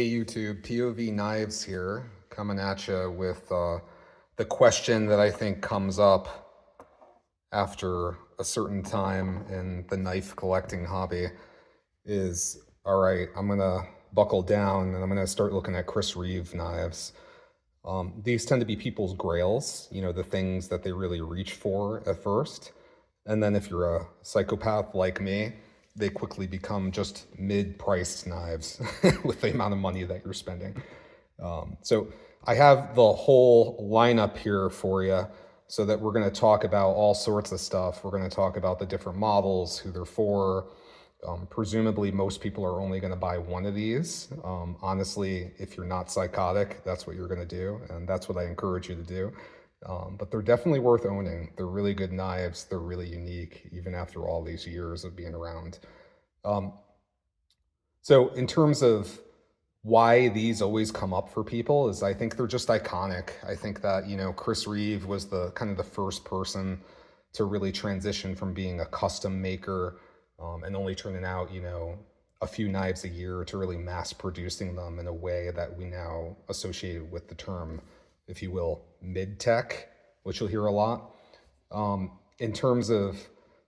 Hey YouTube, POV Knives here, coming at you with the question that I think comes up after a certain time in the knife collecting hobby is, all right, I'm gonna buckle down and I'm gonna start looking at Chris Reeve knives. These tend to be people's grails, you know, the things that they really reach for at first. And then if you're a psychopath like me, they quickly become just mid-priced knives with the amount of money that you're spending. So I have the whole lineup here for you so that we're going to talk about all sorts of stuff. We're going to talk about the different models, who they're for. Presumably most people are only going to buy one of these. Honestly, if you're not psychotic, that's what you're going to do, and that's what I encourage you to do. But they're definitely worth owning. They're really good knives. They're really unique, even after all these years of being around. So in terms of why these always come up for people is I think they're just iconic. I think that, you know, Chris Reeve was the kind of the first person to really transition from being a custom maker and only turning out, you know, a few knives a year to really mass producing them in a way that we now associate with the term, if you will, mid-tech, which you'll hear a lot. In terms of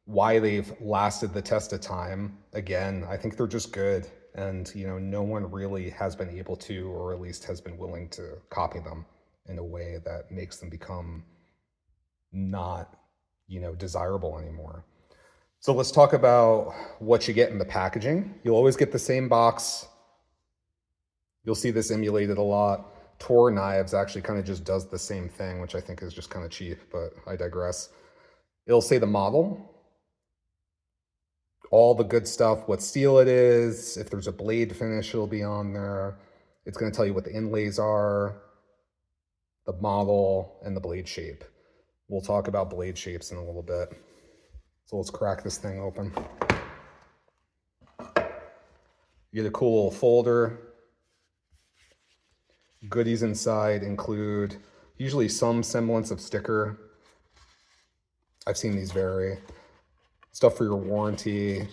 why they've lasted the test of time, again, I think they're just good. And, you know, no one really has been able to, or at least has been willing to copy them in a way that makes them become not, you know, desirable anymore. So let's talk about what you get in the packaging. You'll always get the same box. You'll see this emulated a lot. Tor Knives actually kind of just does the same thing, which I think is just kind of cheap, but I digress. It'll say the model, all the good stuff, what steel it is. If there's a blade finish, it'll be on there. It's going to tell you what the inlays are, the model, and the blade shape. We'll talk about blade shapes in a little bit. So let's crack this thing open. You get a cool little folder. Goodies inside include usually some semblance of sticker. I've seen these vary. Stuff for your warranty.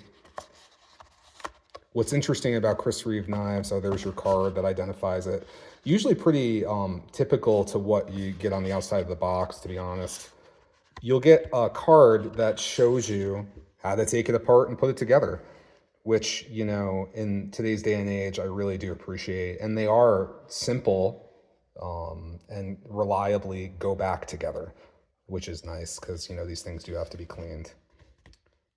What's interesting about Chris Reeve Knives, oh, there's your card that identifies it. Usually pretty typical to what you get on the outside of the box, to be honest. You'll get a card that shows you how to take it apart and put it together, which, you know, in today's day and age, I really do appreciate. And they are simple and reliably go back together, which is nice because, you know, these things do have to be cleaned.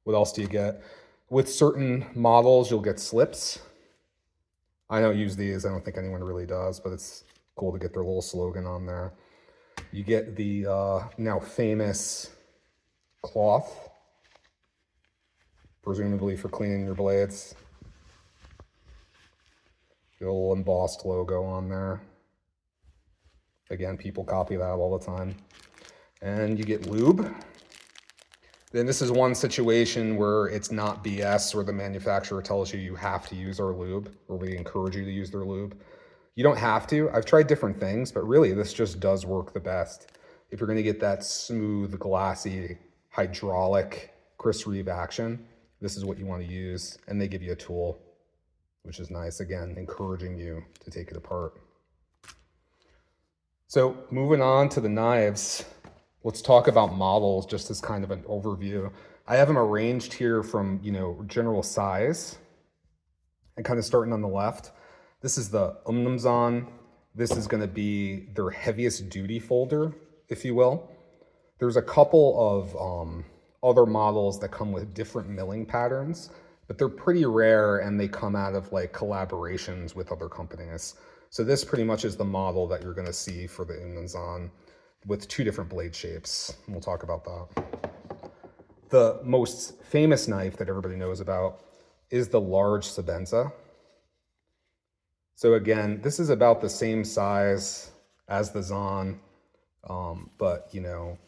What else do you get? With certain models, you'll get slips. I don't use these. I don't think anyone really does, but it's cool to get their little slogan on there. You get the now famous cloth, presumably for cleaning your blades. Get a little embossed logo on there. Again, people copy that all the time. And you get lube. Then this is one situation where it's not BS, where the manufacturer tells you you have to use our lube, or we encourage you to use their lube. You don't have to. I've tried different things, but really this just does work the best. If you're going to get that smooth, glassy, hydraulic Chris Reeve action, this is what you want to use. And they give you a tool, which is nice. Again, encouraging you to take it apart. So moving on to the knives, let's talk about models just as kind of an overview. I have them arranged here from, you know, general size and kind of starting on the left. This is the Umnumzaan. This is going to be their heaviest duty folder, if you will. There's a couple of other models that come with different milling patterns, but they're pretty rare and they come out of like collaborations with other companies. So this pretty much is the model that you're going to see for the Umnumzaan with two different blade shapes. We'll talk about that. The most famous knife that everybody knows about is the large Sebenza. So again, this is about the same size as the Zaan, but, you know,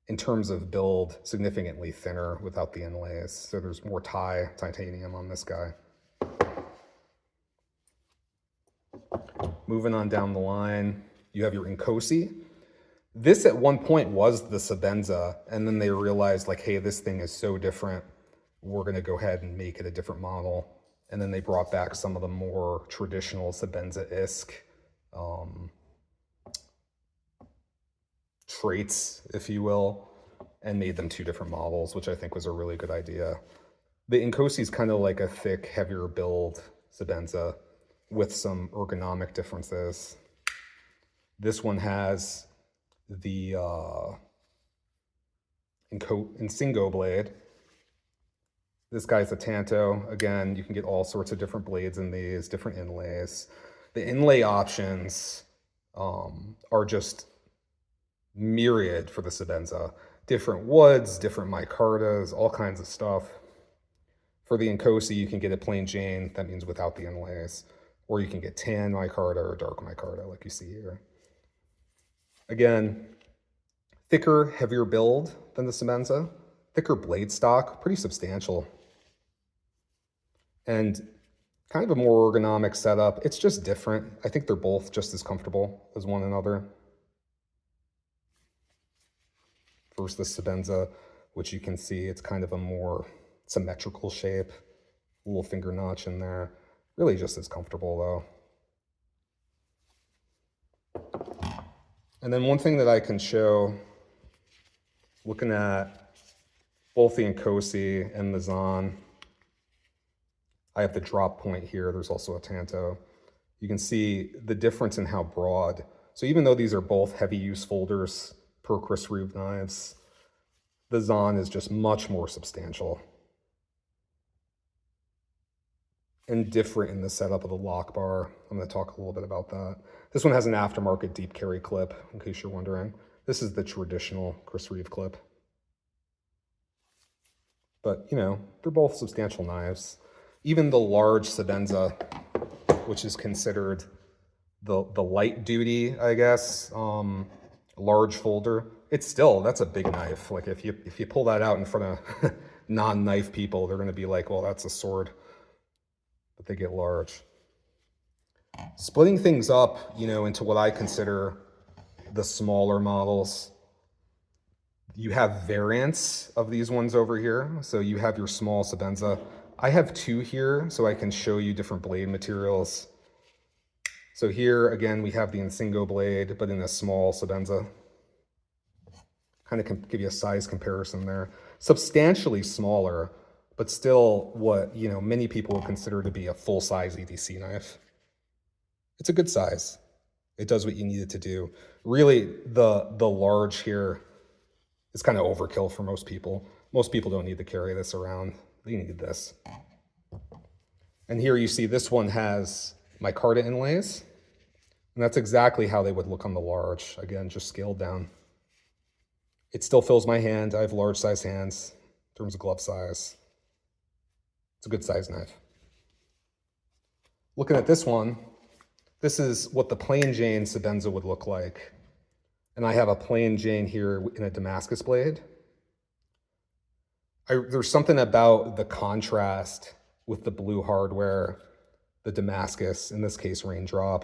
in terms of build, significantly thinner without the inlays. So there's more titanium on this guy. Moving on down the line, you have your Inkosi. This at one point was the Sebenza, and then they realized like, hey, this thing is so different. We're going to go ahead and make it a different model. And then they brought back some of the more traditional Sebenza-esque traits, if you will, and made them 2 different models, which I think was a really good idea. The Inkosi is kind of like a thick, heavier build Sebenza with some ergonomic differences. This one has the insingo blade. This guy's a tanto. Again, you can get all sorts of different blades in these, different inlays. The inlay options are just myriad for the Sebenza. Different woods, different micartas, all kinds of stuff. For the Inkosi, you can get a plain Jane, that means without the inlays, or you can get tan micarta or dark micarta like you see here. Again, thicker, heavier build than the Sebenza, thicker blade stock, pretty substantial. And kind of a more ergonomic setup. It's just different. I think they're both just as comfortable as one another. Versus the Sebenza, which you can see it's kind of a more symmetrical shape, a little finger notch in there. Really just as comfortable though. And then one thing that I can show, looking at both the Inkosi and the Zaan, I have the drop point here. There's also a tanto. You can see the difference in how broad. So even though these are both heavy use folders per Chris Reeve Knives, the Zaan is just much more substantial and different in the setup of the lock bar. I'm going to talk a little bit about that. This one has an aftermarket deep carry clip, in case you're wondering. This is the traditional Chris Reeve clip. But, you know, they're both substantial knives. Even the large Sebenza, which is considered the light duty, I guess, large folder, it's still, that's a big knife. Like if you pull that out in front of non-knife people, they're going to be like, well, that's a sword. But they get large. Splitting things up, you know, into what I consider the smaller models. You have variants of these ones over here. So you have your small Sebenza. I have 2 here, so I can show you different blade materials. So here, again, we have the insingo blade, but in a small Sebenza. Kind of give you a size comparison there. Substantially smaller, but still what, you know, many people would consider to be a full-size EDC knife. It's a good size. It does what you need it to do. Really, the large here is kind of overkill for most people. Most people don't need to carry this around. They need this. And here you see this one has micarta inlays. And that's exactly how they would look on the large. Again, just scaled down. It still fills my hand. I have large size hands in terms of glove size. It's a good size knife. Looking at this one, this is what the plain Jane Sebenza would look like. And I have a plain Jane here in a Damascus blade. There's something about the contrast with the blue hardware, the Damascus, in this case, raindrop.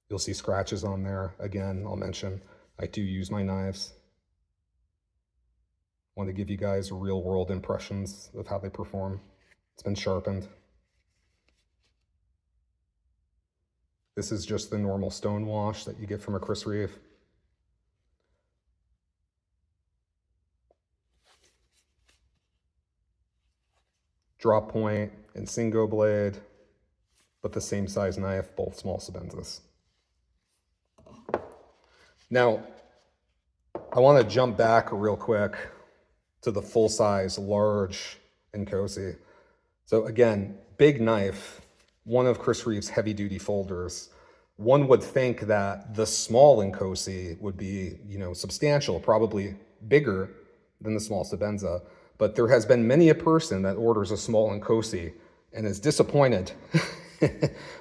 You'll see scratches on there. Again, I'll mention, I do use my knives. Want to give you guys real world impressions of how they perform. It's been sharpened. This is just the normal stone wash that you get from a Chris Reeve. Drop point and insingo blade, but the same size knife, both small Sebenzas. Now, I want to jump back real quick to the full-size, large Inkosi. So again, big knife, one of Chris Reeve's heavy-duty folders. One would think that the small Inkosi would be, you know, substantial, probably bigger than the small Sebenza. But there has been many a person that orders a small Inkosi and is disappointed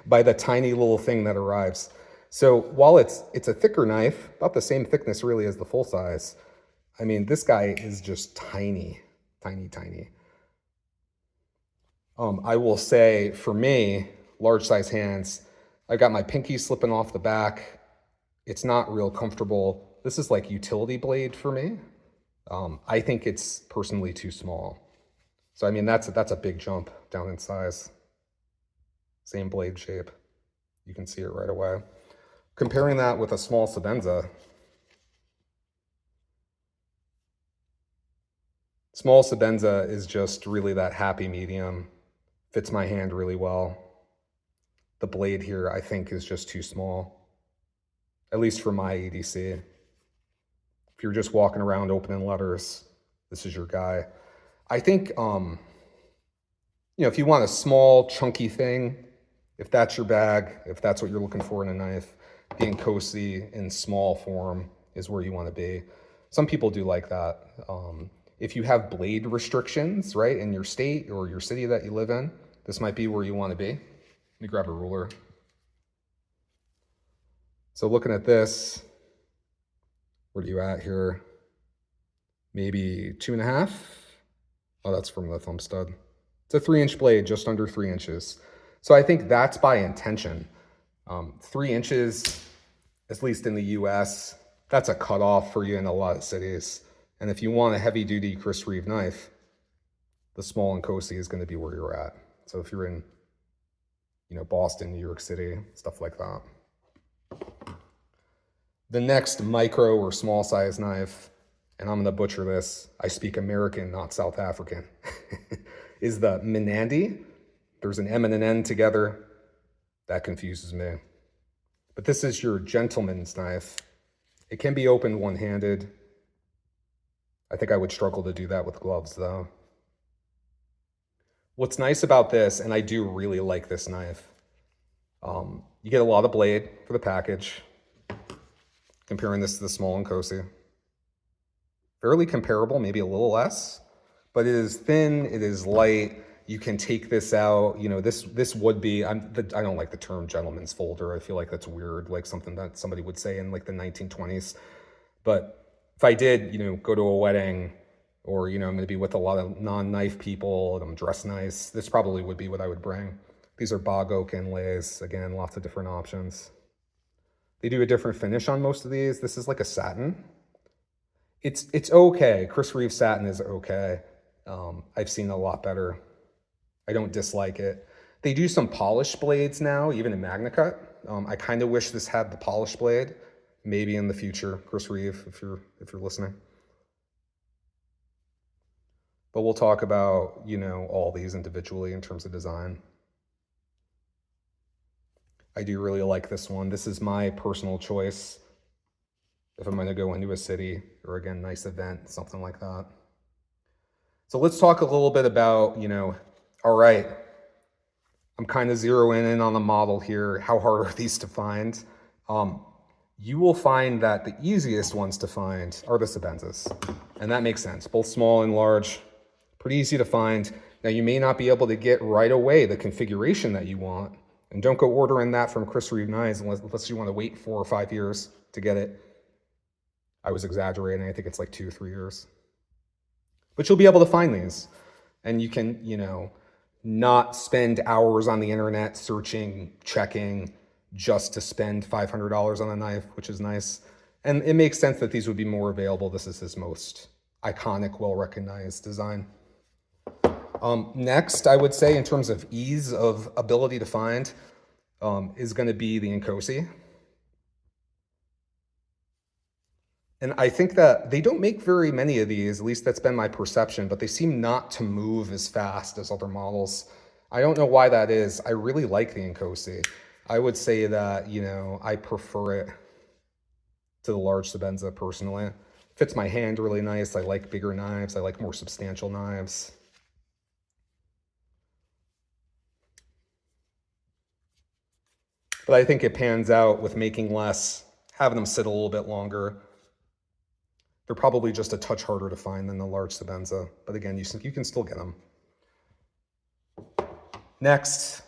by the tiny little thing that arrives. So while it's a thicker knife, about the same thickness really as the full size, I mean, this guy is just tiny, tiny, tiny. I will say, for me, large size hands, I got my pinky slipping off the back. It's not real comfortable. This is like utility blade for me. I think it's personally too small. So, I mean, that's a big jump down in size. Same blade shape. You can see it right away. Comparing that with a small Sebenza, small Sebenza is just really that happy medium. Fits my hand really well. The blade here, I think, is just too small, at least for my EDC. If you're just walking around opening letters, this is your guy. I think, if you want a small, chunky thing, if that's your bag, if that's what you're looking for in a knife, the Inkosi in small form is where you want to be. Some people do like that. If you have blade restrictions, right, in your state or your city that you live in, this might be where you want to be. Let me grab a ruler. So looking at this, what are you at here? Maybe 2.5? Oh, that's from the thumb stud. It's a 3-inch blade, just under 3 inches. So I think that's by intention. 3 inches, at least in the US, that's a cutoff for you in a lot of cities. And if you want a heavy duty Chris Reeve knife, the small Inkosi is going to be where you're at. So if you're in, Boston, New York City, stuff like that. The next micro or small size knife, and I'm going to butcher this, I speak American, not South African, is the Mnandi. There's an M and an N together. That confuses me. But this is your gentleman's knife. It can be opened one-handed. I think I would struggle to do that with gloves, though. What's nice about this, and I do really like this knife, you get a lot of blade for the package. Comparing this to the small Inkosi. Fairly comparable, maybe a little less, but it is thin, it is light. You can take this out, this would be, I don't like the term gentleman's folder. I feel like that's weird, like something that somebody would say in like the 1920s. But if I did, go to a wedding or, I'm going to be with a lot of non-knife people and I'm dressed nice, this probably would be what I would bring. These are bog oak inlays. Again, lots of different options. They do a different finish on most of these. This is like a satin. It's okay. Chris Reeve satin is okay. I've seen a lot better. I don't dislike it. They do some polished blades now, even in MagnaCut. I kind of wish this had the polished blade. Maybe in the future, Chris Reeve, if you're listening. But we'll talk about, all these individually in terms of design. I do really like this one. This is my personal choice if I'm going to go into a city or, again, nice event, something like that. So let's talk a little bit about, all right, I'm kind of zeroing in on the model here. How hard are these to find? You will find that the easiest ones to find are the Sebenzas. And that makes sense. Both small and large, pretty easy to find. Now, you may not be able to get right away the configuration that you want. And don't go ordering that from Chris Reeve Knives unless you want to wait 4 or 5 years to get it. I was exaggerating. I think it's like 2 or 3 years. But you'll be able to find these. And you can, not spend hours on the internet searching, checking, just to spend $500 on a knife, which is nice. And it makes sense that these would be more available. This is his most iconic, well-recognized design. Next, I would say in terms of ease of ability to find is going to be the Inkosi. And I think that they don't make very many of these, at least that's been my perception, but they seem not to move as fast as other models. I don't know why that is. I really like the Inkosi. I would say that, I prefer it to the large Sebenza personally. Fits my hand really nice. I like bigger knives. I like more substantial knives. But I think it pans out with making less, having them sit a little bit longer. They're probably just a touch harder to find than the large Sebenza. But again, you can still get them. Next,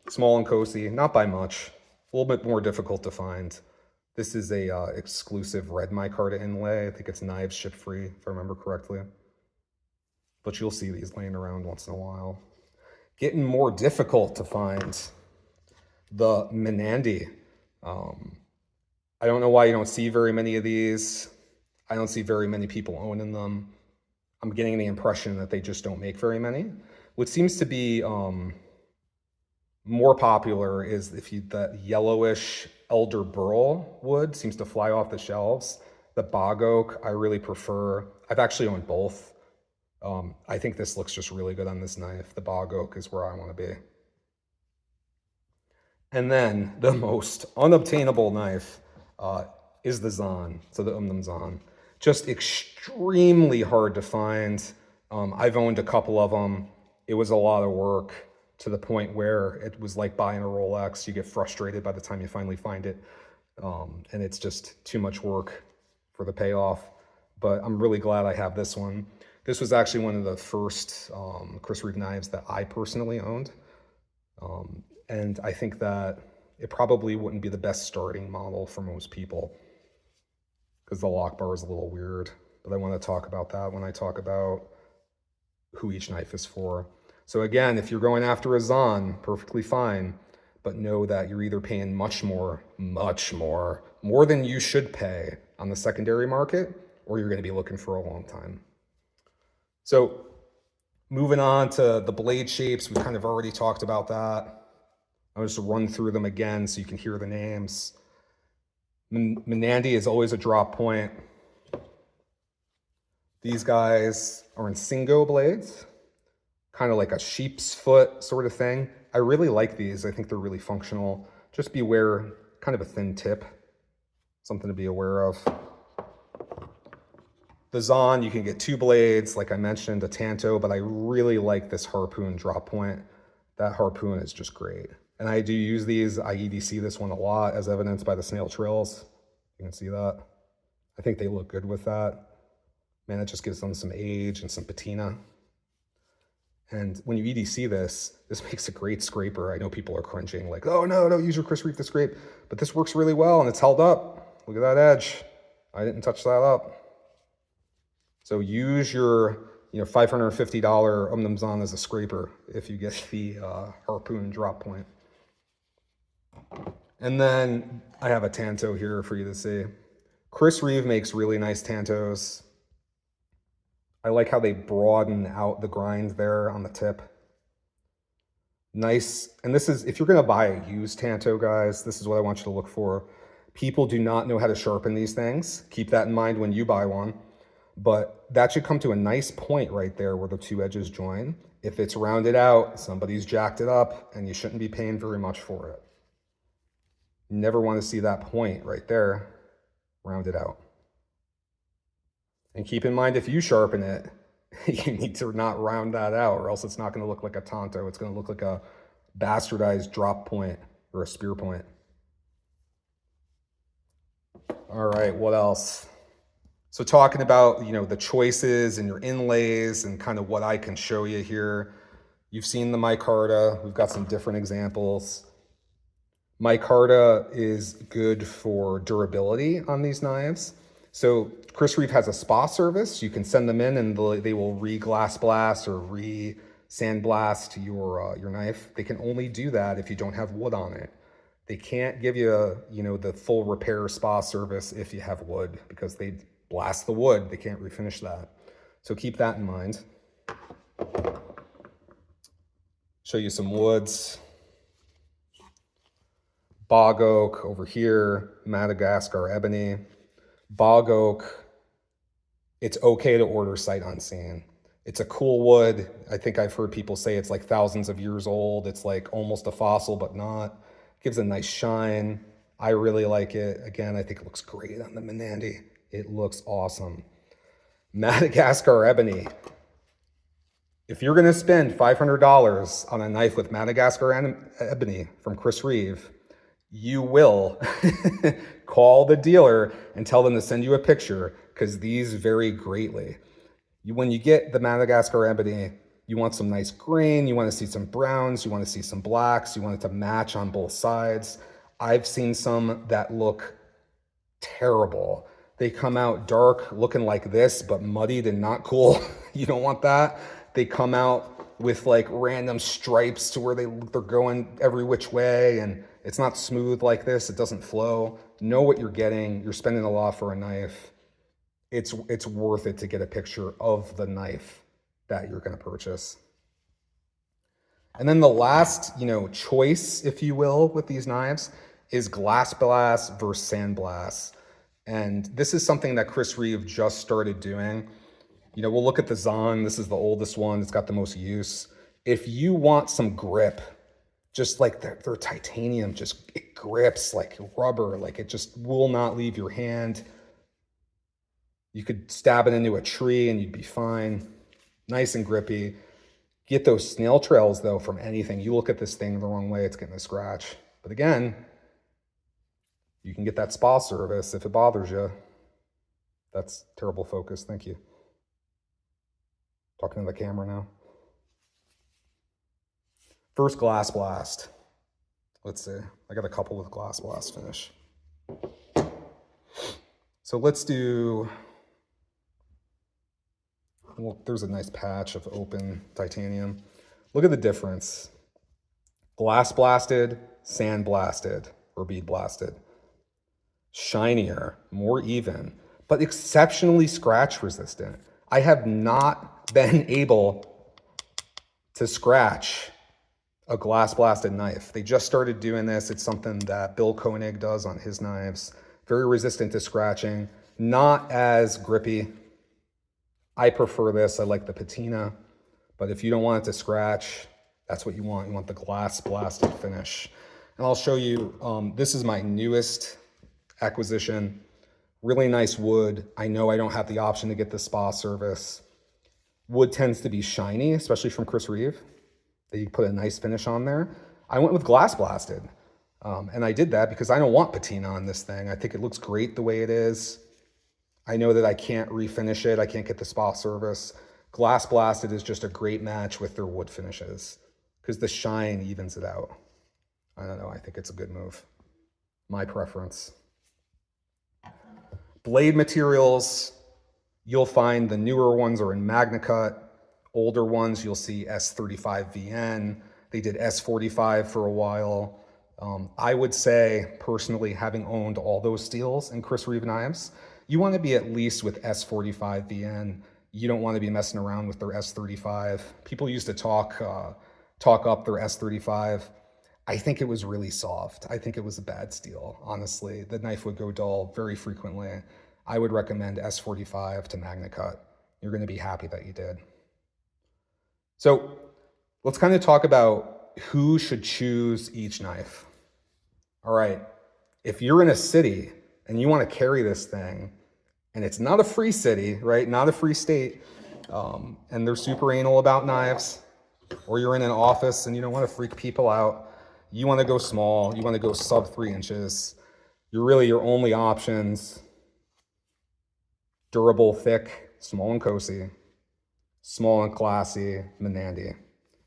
small Inkosi, not by much. A little bit more difficult to find. This is a exclusive red micarta inlay. I think it's knives ship free, if I remember correctly. But you'll see these laying around once in a while. Getting more difficult to find. The Mnandi. I don't know why you don't see very many of these. I don't see very many people owning them. I'm getting the impression that they just don't make very many. What seems to be more popular is the yellowish elder burl wood seems to fly off the shelves. The bog oak, I really prefer. I've actually owned both. I think this looks just really good on this knife. The bog oak is where I want to be. And then the most unobtainable knife is the Zaan, so the Umnumzaan. Just extremely hard to find. I've owned a couple of them. It was a lot of work to the point where it was like buying a Rolex. You get frustrated by the time you finally find it. And it's just too much work for the payoff. But I'm really glad I have this one. This was actually one of the first Chris Reeve knives that I personally owned. And I think that it probably wouldn't be the best starting model for most people because the lock bar is a little weird. But I want to talk about that when I talk about who each knife is for. So again, if you're going after a Zaan, perfectly fine, but know that you're either paying much more than you should pay on the secondary market, or you're going to be looking for a long time. So moving on to the blade shapes, we've kind of already talked about that. I'll just run through them again so you can hear the names. Mnandi is always a drop point. These guys are insingo blades, kind of like a sheep's foot sort of thing. I really like these. I think they're really functional. Just beware, kind of a thin tip, something to be aware of. The Zaan, you can get 2 blades, like I mentioned, a tanto, but I really like this harpoon drop point. That harpoon is just great. And I do use these. I EDC this one a lot, as evidenced by the snail trails. You can see that. I think they look good with that. Man, it just gives them some age and some patina. And when you EDC this makes a great scraper. I know people are cringing, like, oh no, don't use your Chris Reeve to scrape. But this works really well, and it's held up. Look at that edge. I didn't touch that up. So use your $550 Umnumzaan as a scraper if you get the harpoon drop point. And then I have a tanto here for you to see. Chris Reeve makes really nice tantos. I like how they broaden out the grind there on the tip. Nice. And this is, if you're going to buy a used tanto, guys, this is what I want you to look for. People do not know how to sharpen these things. Keep that in mind when you buy one. But that should come to a nice point right there where the 2 edges join. If it's rounded out, somebody's jacked it up, and you shouldn't be paying very much for it. You never want to see that point right there rounded out. And keep in mind, if you sharpen it, you need to not round that out, or else it's not going to look like a tanto. It's going to look like a bastardized drop point or a spear point. All right, what else? So talking about, the choices and your inlays and kind of what I can show you here. You've seen the micarta. We've got some different examples. Micarta is good for durability on these knives. So Chris Reeve has a spa service. You can send them in and they will re-glass blast or re-sandblast your knife. They can only do that if you don't have wood on it. They can't give you, the full repair spa service if you have wood, because they blast the wood. They can't refinish that. So keep that in mind. Show you some woods. Bog oak over here, Madagascar ebony. Bog oak, it's okay to order sight unseen. It's a cool wood. I think I've heard people say it's like thousands of years old. It's like almost a fossil, but not. Gives a nice shine. I really like it. Again, I think it looks great on the Mnandi. It looks awesome. Madagascar ebony. If you're gonna spend $500 on a knife with Madagascar ebony from Chris Reeve, you will call the dealer and tell them to send you a picture, because these vary greatly. When you get the Madagascar ebony, you want some nice grain, you want to see some browns, you want to see some blacks, you want it to match on both sides. I've seen some that look terrible. They come out dark looking like this, but muddied and not cool. You don't want that. They come out with like random stripes to where they're going every which way, and it's not smooth like this. It doesn't flow. Know what you're getting. You're spending a lot for a knife. it's worth it to get a picture of the knife that you're going to purchase. And then the last, choice, if you will, with these knives is glass blast versus sandblast. And this is something that Chris Reeve just started doing. We'll look at the Zaan. This is the oldest one. It's got the most use. If you want some grip, just like their titanium, it grips like rubber, like it just will not leave your hand. You could stab it into a tree and you'd be fine. Nice and grippy. Get those snail trails, though, from anything. You look at this thing the wrong way, it's getting a scratch. But again, you can get that spa service if it bothers you. That's terrible focus. Thank you. Talking to the camera now. First glass blast. Let's see. I got a couple with glass blast finish. So let's do... Well, there's a nice patch of open titanium. Look at the difference. Glass blasted, sand blasted, or bead blasted. Shinier, more even, but exceptionally scratch resistant. I have not been able to scratch a glass blasted knife. They just started doing this. It's something that Bill Koenig does on his knives. Very resistant to scratching, not as grippy. I prefer this. I like the patina, but if you don't want it to scratch, that's what you want. You want the glass blasted finish. And I'll show you, this is my newest acquisition. Really nice wood. I know I don't have the option to get the spa service. Wood tends to be shiny, especially from Chris Reeve. They put a nice finish on there. I went with glass blasted, and I did that because I don't want patina on this thing. I think it looks great the way it is. I know that I can't refinish it. I can't get the spa service. Glass blasted is just a great match with their wood finishes because the shine evens it out. I don't know. I think it's a good move. My preference. Blade materials, you'll find the newer ones are in MagnaCut. Older ones, you'll see S35VN. They did S45 for a while. I would say, personally, having owned all those steels in Chris Reeve Knives, you want to be at least with S45VN. You don't want to be messing around with their S35. People used to talk up their S35. I think it was really soft. I think it was a bad steel, honestly. The knife would go dull very frequently. I would recommend S45 to MagnaCut. You're going to be happy that you did. So let's kind of talk about who should choose each knife. All right, if you're in a city and you want to carry this thing, and it's not a free city, right? Not a free state, and they're super anal about knives, or you're in an office and you don't want to freak people out, you want to go small, you want to go sub 3 inches, your only options, durable, thick, small Inkosi, small and classy, Mnandi.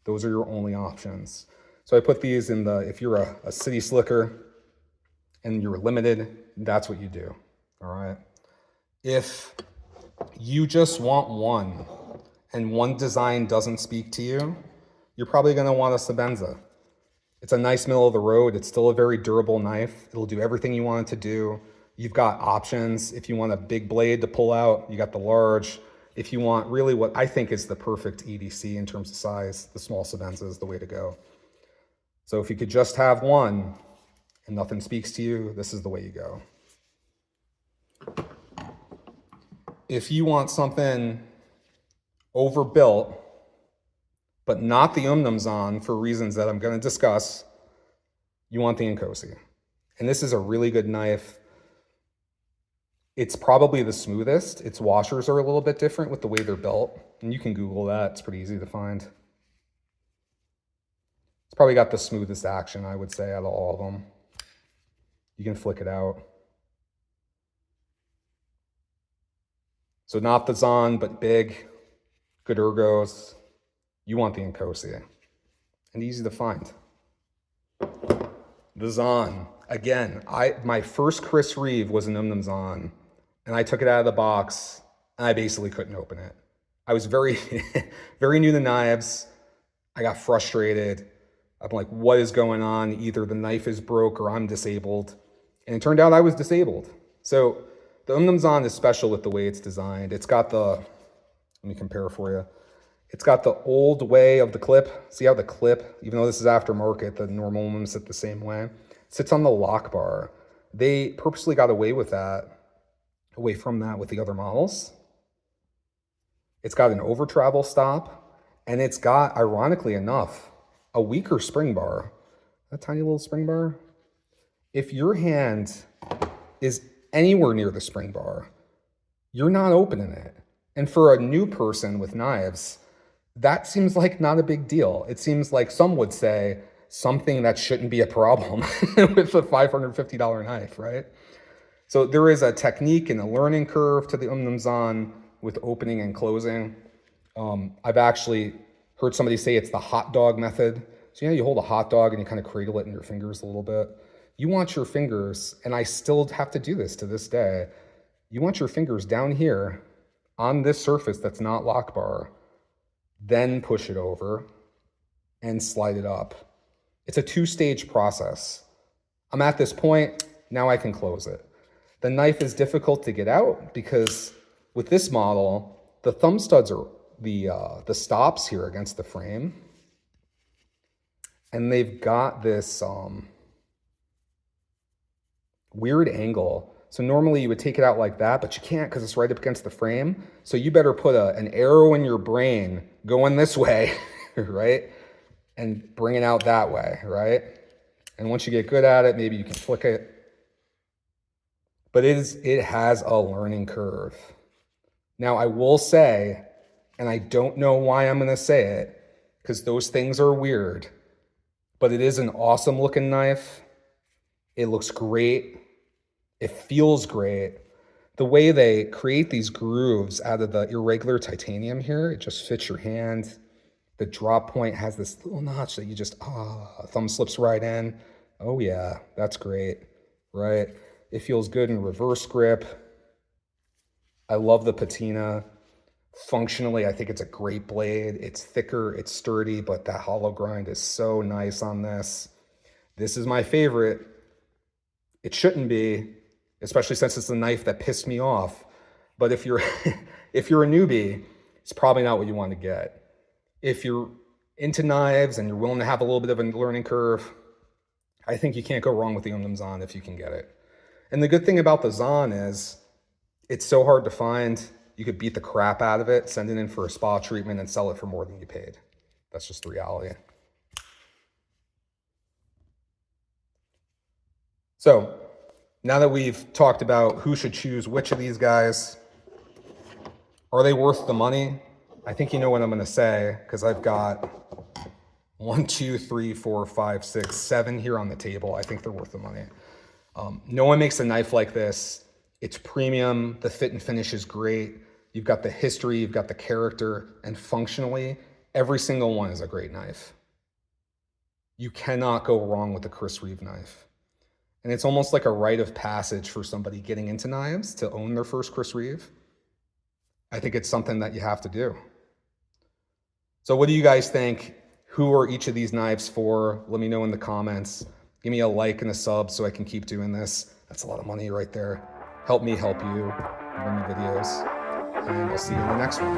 Those are your only options. So I put these in the, if you're a city slicker and you're limited, that's what you do, all right? If you just want one and one design doesn't speak to you, you're probably gonna want a Sebenza. It's a nice middle of the road. It's still a very durable knife. It'll do everything you want it to do. You've got options. If you want a big blade to pull out, you got the large. If you want really what I think is the perfect EDC in terms of size, the small Sebenza is the way to go. So if you could just have one and nothing speaks to you, this is the way you go. If you want something overbuilt, but not the Umnumzaan for reasons that I'm going to discuss, you want the Inkosi. And this is a really good knife. It's probably the smoothest. Its washers are a little bit different with the way they're built. And you can Google that. It's pretty easy to find. It's probably got the smoothest action, I would say, out of all of them. You can flick it out. So not the Zaan, but big, good ergos. You want the Inkosi. And easy to find. The Zaan. Again, my first Chris Reeve was an Umnumzaan, and I took it out of the box, and I basically couldn't open it. I was very, very new to knives. I got frustrated. I'm like, what is going on? Either the knife is broke or I'm disabled. And it turned out I was disabled. So the Umnumzaan is special with the way it's designed. It's got the, let me compare for you. It's got the old way of the clip. See how the clip, even though this is aftermarket, the normal ones sit the same way, sits on the lock bar. They purposely got away from that with the other models. It's got an over travel stop, and it's got, ironically enough, a weaker spring bar. That tiny little spring bar. If your hand is anywhere near the spring bar, you're not opening it. And for a new person with knives, that seems like not a big deal. It seems like some would say something that shouldn't be a problem with a $550 knife, right? So there is a technique and a learning curve to the Umnumzaan with opening and closing. I've actually heard somebody say it's the hot dog method. So you hold a hot dog and you kind of cradle it in your fingers a little bit. You want your fingers, and I still have to do this to this day, you want your fingers down here on this surface that's not lock bar, then push it over and slide it up. It's a two-stage process. I'm at this point, now I can close it. The knife is difficult to get out because with this model, the thumb studs are the stops here against the frame, and they've got this weird angle. So normally you would take it out like that, but you can't because it's right up against the frame. So you better put an arrow in your brain going this way, right? And bring it out that way, right? And once you get good at it, maybe you can flick it. But it has a learning curve. Now I will say, and I don't know why I'm gonna say it, because those things are weird, but it is an awesome looking knife. It looks great. It feels great. The way they create these grooves out of the irregular titanium here, it just fits your hand. The drop point has this little notch that you just, thumb slips right in. Oh yeah, that's great, right? It feels good in reverse grip. I love the patina. Functionally, I think it's a great blade. It's thicker, it's sturdy, but that hollow grind is so nice on this. This is my favorite. It shouldn't be, especially since it's the knife that pissed me off. But if you're if you're a newbie, it's probably not what you want to get. If you're into knives and you're willing to have a little bit of a learning curve, I think you can't go wrong with the Umnumzaan if you can get it. And the good thing about the Zaan is it's so hard to find. You could beat the crap out of it, send it in for a spa treatment, and sell it for more than you paid. That's just the reality. So now that we've talked about who should choose which of these guys, are they worth the money? I think you know what I'm going to say, because I've got 1, 2, 3, 4, 5, 6, 7 here on the table. I think they're worth the money. No one makes a knife like this. It's premium. The fit and finish is great. You've got the history, you've got the character, and functionally, every single one is a great knife. You cannot go wrong with the Chris Reeve knife. And it's almost like a rite of passage for somebody getting into knives to own their first Chris Reeve. I think it's something that you have to do. So what do you guys think? Who are each of these knives for? Let me know in the comments. Give me a like and a sub so I can keep doing this. That's a lot of money right there. Help me help you. Bring me videos. And I'll see you in the next one.